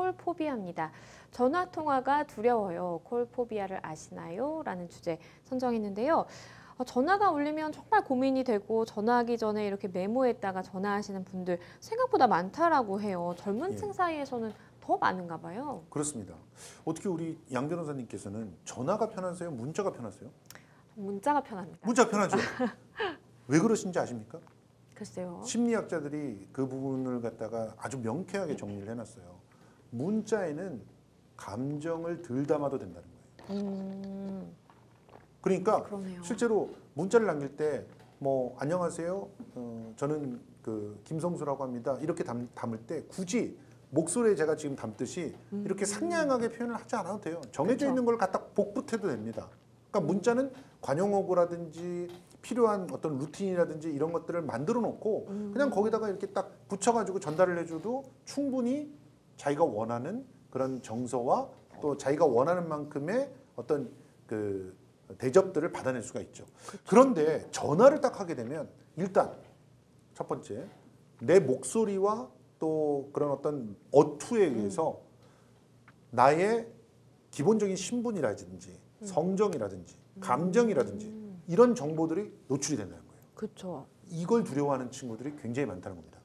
콜포비아입니다. 전화통화가 두려워요. 콜포비아를 아시나요? 라는 주제 선정했는데요. 전화가 울리면 정말 고민이 되고 전화하기 전에 이렇게 메모했다가 전화하시는 분들 생각보다 많다라고 해요. 젊은 층 사이에서는 더 많은가 봐요. 그렇습니다. 어떻게 우리 양 변호사님께서는 전화가 편하세요? 문자가 편하세요? 문자가 편합니다. 문자 편하죠. 왜 그러신지 아십니까? 글쎄요. 심리학자들이 그 부분을 갖다가 아주 명쾌하게 정리를 해놨어요. 문자에는 감정을 덜 담아도 된다는 거예요. 그러니까 그러네요. 실제로 문자를 남길 때 뭐 안녕하세요. 저는 그 김성수라고 합니다. 이렇게 담을 때 굳이 목소리에 제가 지금 담듯이 이렇게 상냥하게 표현을 하지 않아도 돼요. 정해져 그쵸. 있는 걸 갖다 복붙해도 됩니다. 그러니까 문자는 관용어구라든지 필요한 어떤 루틴이라든지 이런 것들을 만들어 놓고 그냥 거기다가 이렇게 딱 붙여가지고 전달을 해줘도 충분히 자기가 원하는 그런 정서와 또 자기가 원하는 만큼의 어떤 그 대접들을 받아낼 수가 있죠. 그런데 전화를 딱 하게 되면 일단 첫 번째 내 목소리와 또 그런 어떤 어투에 의해서 나의 기본적인 신분이라든지 성정이라든지 감정이라든지 이런 정보들이 노출이 된다는 거예요. 그렇죠. 이걸 두려워하는 친구들이 굉장히 많다는 겁니다.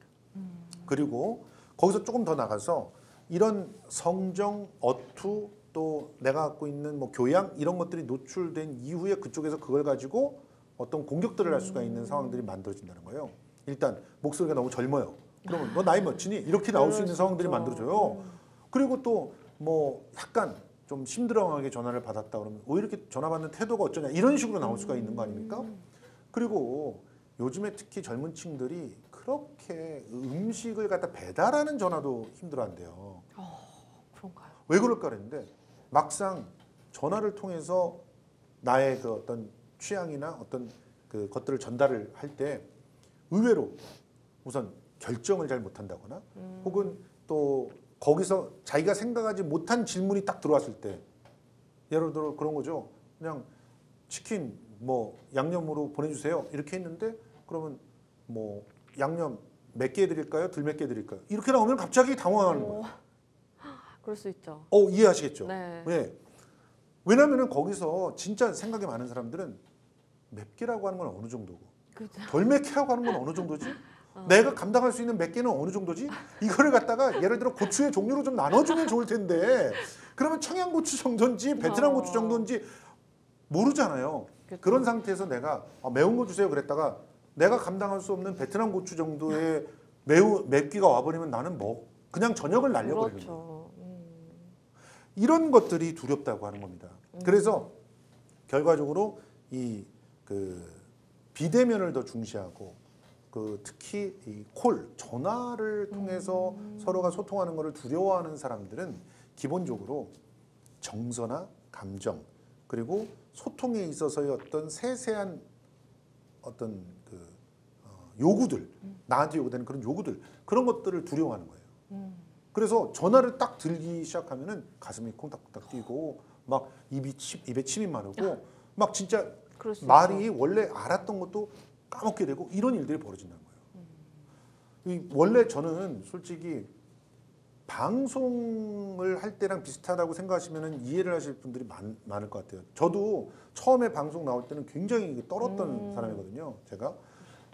그리고 거기서 조금 더 나가서 이런 성정, 어투 또 내가 갖고 있는 뭐 교양 이런 것들이 노출된 이후에 그쪽에서 그걸 가지고 어떤 공격들을 할 수가 있는 상황들이 만들어진다는 거예요. 일단 목소리가 너무 젊어요. 그러면 너 나이 몇이니? 이렇게 나올 수 있는 상황들이 만들어져요. 그리고 또 뭐 약간 좀 심드렁하게 전화를 받았다 그러면 왜 이렇게 전화 받는 태도가 어쩌냐 이런 식으로 나올 수가 있는 거 아닙니까? 그리고 요즘에 특히 젊은 층들이 그렇게 음식을 갖다 배달하는 전화도 힘들어한대요. 그런가요? 왜 그럴까 그랬는데 막상 전화를 통해서 나의 그 어떤 취향이나 어떤 그 것들을 전달을 할 때 의외로 우선 결정을 잘 못한다거나 혹은 또 거기서 자기가 생각하지 못한 질문이 딱 들어왔을 때 예를 들어 그런 거죠. 그냥 치킨 뭐 양념으로 보내주세요 이렇게 했는데 그러면 뭐 양념 몇 개 드릴까요? 덜 몇 개 드릴까요? 이렇게 나오면 갑자기 당황하는 거예요. 그럴 수 있죠. 이해하시겠죠? 네. 예. 왜냐하면 거기서 진짜 생각이 많은 사람들은 맵기라고 하는 건 어느 정도고 그죠. 덜 맵기라고 하는 건 어느 정도지? 내가 감당할 수 있는 몇 개는 어느 정도지? 이거를 갖다가 예를 들어 고추의 종류로 좀 나눠주면 좋을 텐데 그러면 청양고추 정도인지 베트남 고추 정도인지 모르잖아요. 그쵸. 그런 상태에서 내가 매운 거 주세요 그랬다가 내가 감당할 수 없는 베트남 고추 정도의 맵기가 와버리면 나는 뭐 그냥 저녁을 날려버리는 거예요. 그렇죠. 이런 것들이 두렵다고 하는 겁니다. 그래서 결과적으로 이 그 비대면을 더 중시하고 그 특히 이 전화를 통해서 서로가 소통하는 것을 두려워하는 사람들은 기본적으로 정서나 감정 그리고 소통에 있어서의 어떤 세세한 어떤 그 요구들 나한테 요구되는 그런 요구들 그런 것들을 두려워하는 거예요. 그래서 전화를 딱 들기 시작하면은 가슴이 콩닥콩닥 뛰고 막 입에 침이 마르고 막 진짜 그럴 수 말이 있죠. 원래 알았던 것도 까먹게 되고 이런 일들이 벌어진다는 거예요. 원래 저는 솔직히 방송을 할 때랑 비슷하다고 생각하시면 이해를 하실 분들이 많을 것 같아요. 저도 처음에 방송 나올 때는 굉장히 떨었던 사람이거든요. 제가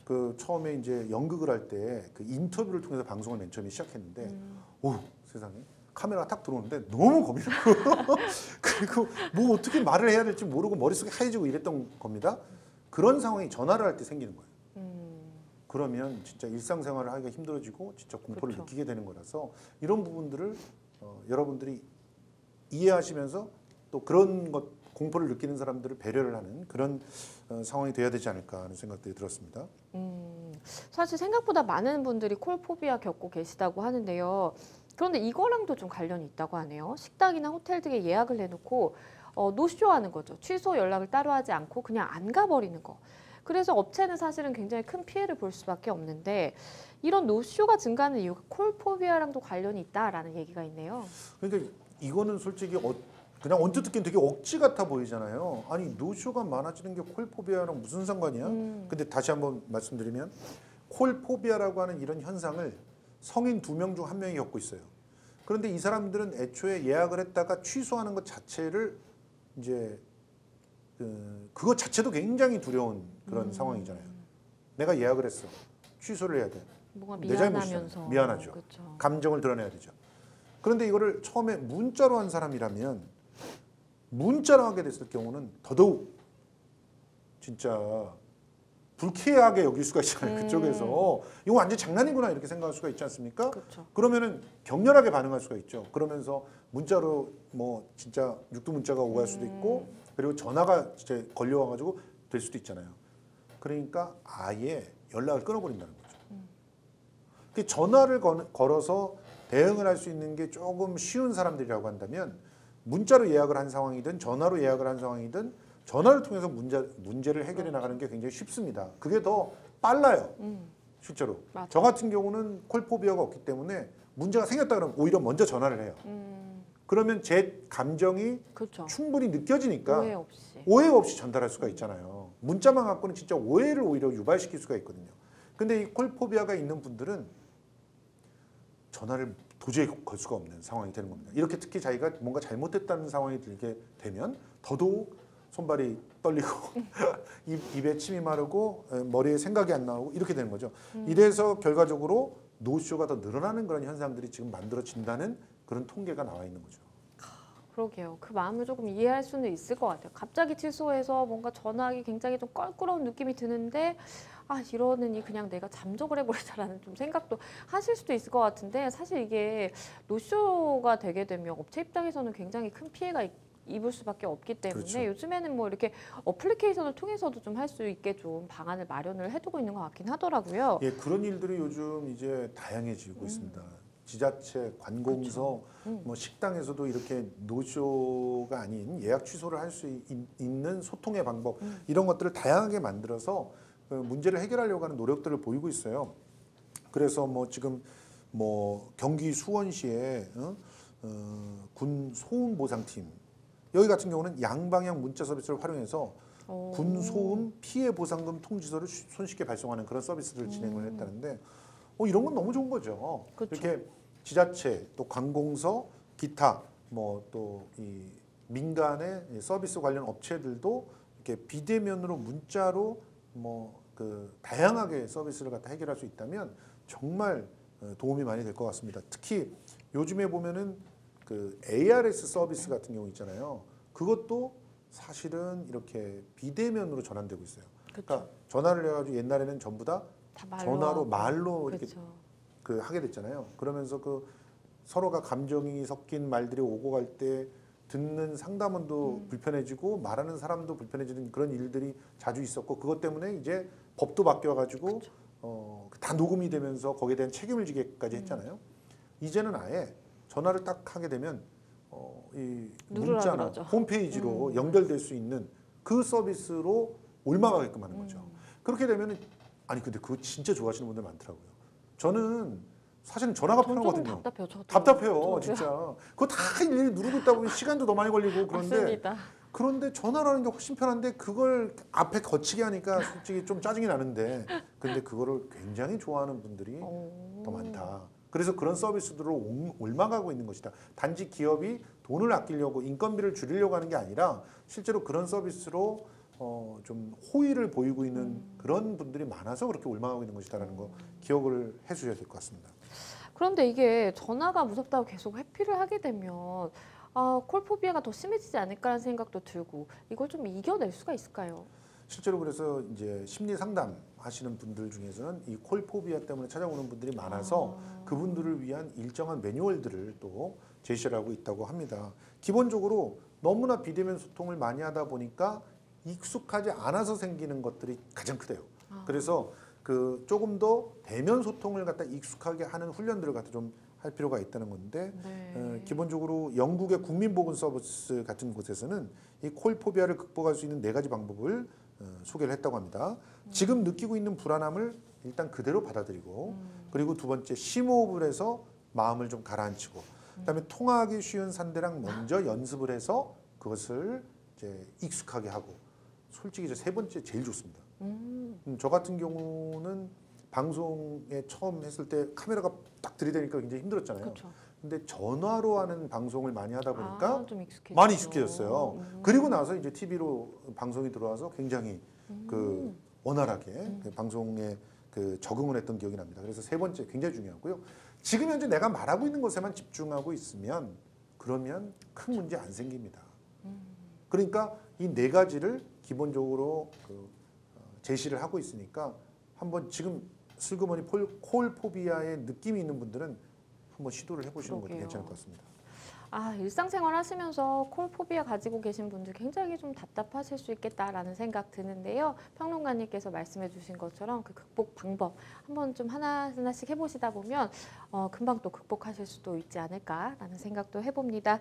그 처음에 이제 연극을 할 때 그 인터뷰를 통해서 방송을 맨 처음에 시작했는데 오 세상에 카메라가 딱 들어오는데 너무 겁이 나고 그리고 뭐 어떻게 말을 해야 될지 모르고 머릿속이 하얘지고 이랬던 겁니다. 그런 상황이 전화를 할 때 생기는 거예요. 그러면 진짜 일상생활을 하기가 힘들어지고 진짜 공포를 그렇죠. 느끼게 되는 거라서 이런 부분들을 여러분들이 이해하시면서 또 그런 것 공포를 느끼는 사람들을 배려를 하는 그런 상황이 돼야 되지 않을까 하는 생각들이 들었습니다. 사실 생각보다 많은 분들이 콜포비아 겪고 계시다고 하는데요. 그런데 이거랑도 좀 관련이 있다고 하네요. 식당이나 호텔 등에 예약을 해놓고 노쇼하는 거죠. 취소 연락을 따로 하지 않고 그냥 안 가버리는 거. 그래서 업체는 사실은 굉장히 큰 피해를 볼 수밖에 없는데 이런 노쇼가 증가하는 이유가 콜포비아랑도 관련이 있다라는 얘기가 있네요. 그러니까 이거는 솔직히 그냥 언뜻 듣기엔 되게 억지 같아 보이잖아요. 아니 노쇼가 많아지는 게 콜포비아랑 무슨 상관이야? 근데 다시 한번 말씀드리면 콜포비아라고 하는 이런 현상을 성인 2명 중 1명이 겪고 있어요. 그런데 이 사람들은 애초에 예약을 했다가 취소하는 것 자체를 이제 그것 자체도 굉장히 두려운 그런 상황이잖아요. 내가 예약을 했어. 취소를 해야 돼. 뭔가 내 잘못이잖아요. 미안하면서. 미안하죠. 그쵸. 감정을 드러내야 되죠. 그런데 이거를 처음에 문자로 한 사람이라면 문자로 하게 됐을 경우는 더더욱 진짜 불쾌하게 여길 수가 있잖아요. 그쪽에서 이거 완전 장난이구나 이렇게 생각할 수가 있지 않습니까? 그렇죠. 그러면은 격렬하게 반응할 수가 있죠. 그러면서 문자로 뭐 진짜 육두 문자가 오갈 수도 있고 그리고 전화가 진짜 걸려와가지고 될 수도 있잖아요. 그러니까 아예 연락을 끊어버린다는 거죠. 그 전화를 걸어서 대응을 할 수 있는 게 조금 쉬운 사람들이라고 한다면 문자로 예약을 한 상황이든 전화로 예약을 한 상황이든 전화를 통해서 문제를 해결해 나가는 게 굉장히 쉽습니다. 그게 더 빨라요. 실제로. 맞아요. 저 같은 경우는 콜포비아가 없기 때문에 문제가 생겼다 그러면 오히려 먼저 전화를 해요. 그러면 제 감정이 그렇죠. 충분히 느껴지니까 오해 없이. 전달할 수가 있잖아요. 문자만 갖고는 진짜 오해를 오히려 유발시킬 수가 있거든요. 근데 이 콜포비아가 있는 분들은 전화를 도저히 걸 수가 없는 상황이 되는 겁니다. 이렇게 특히 자기가 뭔가 잘못했다는 상황이 들게 되면 더더욱 손발이 떨리고 입에 침이 마르고 머리에 생각이 안 나오고 이렇게 되는 거죠. 이래서 결과적으로 노쇼가 더 늘어나는 그런 현상들이 지금 만들어진다는 그런 통계가 나와 있는 거죠. 그러게요. 그 마음을 조금 이해할 수는 있을 것 같아요. 갑자기 취소해서 뭔가 전화하기 굉장히 좀 껄끄러운 느낌이 드는데 이러느니 그냥 내가 잠적을 해버리자라는 좀 생각도 하실 수도 있을 것 같은데 사실 이게 노쇼가 되게 되면 업체 입장에서는 굉장히 큰 피해가 입을 수밖에 없기 때문에 그렇죠. 요즘에는 뭐 이렇게 어플리케이션을 통해서도 좀 할 수 있게 좀 방안을 마련을 해두고 있는 것 같긴 하더라고요. 예, 그런 일들이 요즘 이제 다양해지고 있습니다. 지자체, 관공서, 뭐 식당에서도 이렇게 노쇼가 아닌 예약 취소를 할 수 있는 소통의 방법 이런 것들을 다양하게 만들어서 문제를 해결하려고 하는 노력들을 보이고 있어요. 그래서 뭐 지금 뭐 경기 수원시에 군 소음 보상팀 여기 같은 경우는 양방향 문자 서비스를 활용해서 군 소음 피해 보상금 통지서를 손쉽게 발송하는 그런 서비스를 진행을 했다는데 이런 건 너무 좋은 거죠. 그쵸. 이렇게 지자체 또 관공서 기타 뭐 또 이 민간의 서비스 관련 업체들도 이렇게 비대면으로 문자로 뭐 그 다양하게 서비스를 갖다 해결할 수 있다면 정말 도움이 많이 될 것 같습니다. 특히 요즘에 보면은 그 ARS 서비스 같은 경우 있잖아요. 그것도 사실은 이렇게 비대면으로 전환되고 있어요. 그러니까 전화를 해가지고 옛날에는 전부 다 전화로 말로 이렇게 그 하게 됐잖아요. 그러면서 그 서로가 감정이 섞인 말들이 오고 갈 때 듣는 상담원도 불편해지고 말하는 사람도 불편해지는 그런 일들이 자주 있었고 그것 때문에 이제 법도 바뀌어가지고 다 녹음이 되면서 거기에 대한 책임을 지게까지 했잖아요. 이제는 아예 전화를 딱 하게 되면 이 문자나 그러죠. 홈페이지로 연결될 수 있는 그 서비스로 올라가게끔 하는 거죠. 그렇게 되면 근데 그거 진짜 좋아하시는 분들 많더라고요. 저는 사실은 전화가 편하거든요. 답답해요, 진짜. 그거 다 일일이 누르고 있다 보면 시간도 더 많이 걸리고 그런데 전화로 하는 게 훨씬 편한데 그걸 앞에 거치게 하니까 솔직히 좀 짜증이 나는데 근데 그거를 굉장히 좋아하는 분들이 더 많다. 그래서 그런 서비스들로 옮아가고 있는 것이다. 단지 기업이 돈을 아끼려고 인건비를 줄이려고 하는 게 아니라 실제로 그런 서비스로 좀 호의를 보이고 있는 그런 분들이 많아서 그렇게 옮아가고 있는 것이다라는 거 기억을 해주셔야 될 것 같습니다. 그런데 이게 전화가 무섭다고 계속 회피를 하게 되면 콜포비아가 더 심해지지 않을까라는 생각도 들고 이걸 좀 이겨낼 수가 있을까요? 실제로 그래서 이제 심리 상담 하시는 분들 중에서는 이 콜포비아 때문에 찾아오는 분들이 많아서 그분들을 위한 일정한 매뉴얼들을 또 제시를 하고 있다고 합니다. 기본적으로 너무나 비대면 소통을 많이 하다 보니까 익숙하지 않아서 생기는 것들이 가장 크대요. 그래서 그 조금 더 대면 소통을 갖다 익숙하게 하는 훈련들을 갖다 좀 할 필요가 있다는 건데 기본적으로 영국의 국민보건 서비스 같은 곳에서는 이 콜포비아를 극복할 수 있는 4가지 방법을 소개를 했다고 합니다. 지금 느끼고 있는 불안함을 일단 그대로 받아들이고 그리고 두 번째 심호흡을 해서 마음을 좀 가라앉히고 그다음에 통화하기 쉬운 상대랑 먼저 연습을 해서 그것을 이제 익숙하게 하고 솔직히 이제 3번째 제일 좋습니다. 저 같은 경우는 방송에 처음 했을 때 카메라가 딱 들이대니까 굉장히 힘들었잖아요. 그쵸. 근데 전화로 하는 방송을 많이 하다 보니까 좀 익숙해졌죠. 많이 익숙해졌어요. 그리고 나서 이제 TV로 방송이 들어와서 굉장히 그 원활하게 그 방송에 그 적응을 했던 기억이 납니다. 그래서 세 번째 굉장히 중요하고요. 지금 현재 내가 말하고 있는 것에만 집중하고 있으면 그러면 큰 문제 안 생깁니다. 그러니까 이 네 가지를 기본적으로 제시를 하고 있으니까 한번 지금 슬그머니 콜 포비아의 느낌이 있는 분들은 한번 시도를 해보시는 것도 그러게요. 괜찮을 것 같습니다. 일상생활 하시면서 콜포비아 가지고 계신 분들 굉장히 좀 답답하실 수 있겠다라는 생각 드는데요. 평론가님께서 말씀해 주신 것처럼 그 극복 방법 한번 좀 하나하나씩 해보시다 보면 금방 또 극복하실 수도 있지 않을까라는 생각도 해봅니다.